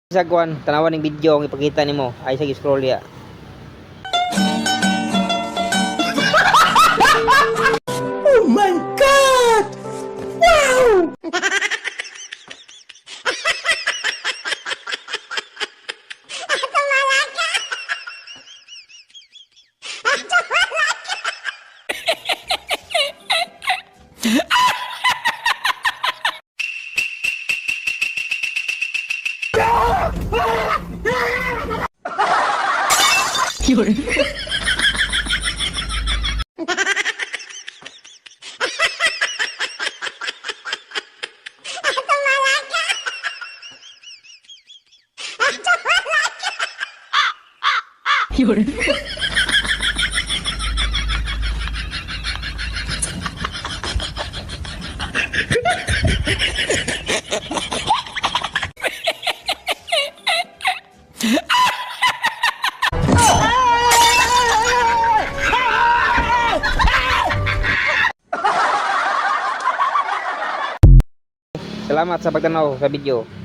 Sa kuan tanawan ning video ang ipakita nimo ay sa scroll ya. Oh my God! Wow! Yun. Yun. Salamat sa pagtanaw sa video.